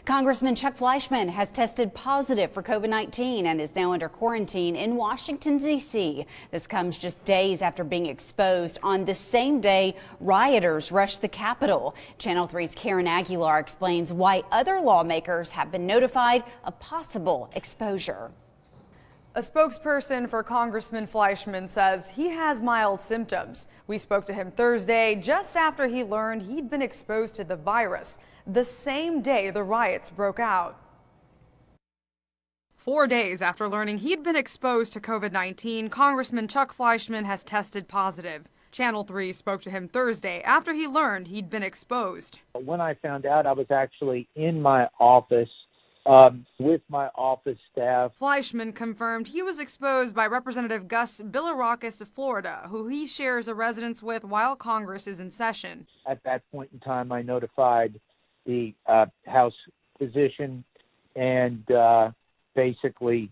Congressman Chuck Fleischmann has tested positive for COVID-19 and is now under quarantine in Washington, D.C. This comes just days after being exposed on the same day rioters rushed the Capitol. Channel 3's Karen Aguilar explains why other lawmakers have been notified of possible exposure. A spokesperson for Congressman Fleischmann says he has mild symptoms. We spoke to him Thursday just after he learned he'd been exposed to the virus the same day the riots broke out. 4 days after learning he'd been exposed to COVID-19, Congressman Chuck Fleischmann has tested positive. Channel 3 spoke to him Thursday after he learned he'd been exposed. When I found out, I was actually in my office with my office staff. Fleischmann confirmed he was exposed by Representative Gus Bilirakis of Florida, who he shares a residence with while Congress is in session. At that point in time, I notified the House physician and basically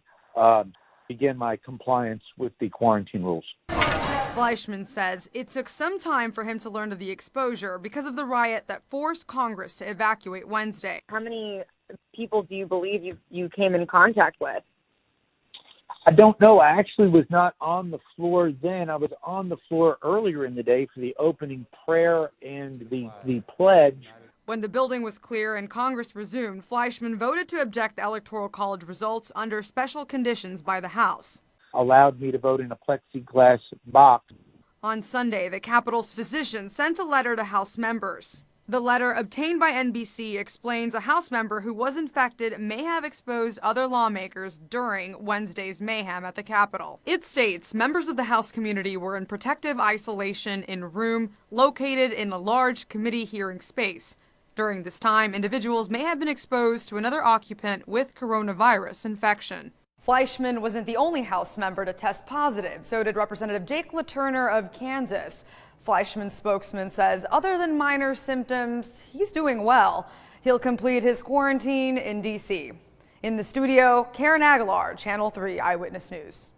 began my compliance with the quarantine rules. Fleischmann says it took some time for him to learn of the exposure because of the riot that forced Congress to evacuate Wednesday. How many people do you believe you came in contact with? I don't know. I actually was not on the floor then. I was on the floor earlier in the day for the opening prayer and the pledge. When the building was clear and Congress resumed, Fleischmann voted to object the Electoral College results under special conditions by the House. Allowed me to vote in a plexiglass box. On Sunday, the Capitol's physician sent a letter to House members. The letter, obtained by NBC, explains a House member who was infected may have exposed other lawmakers during Wednesday's mayhem at the Capitol. It states members of the House community were in protective isolation in a room located in a large committee hearing space. During this time, individuals may have been exposed to another occupant with coronavirus infection. Fleischmann wasn't the only House member to test positive. So did Representative Jake LaTurner of Kansas. Fleischmann's spokesman says other than minor symptoms, he's doing well. He'll complete his quarantine in D.C. In the studio, Karen Aguilar, Channel 3 Eyewitness News.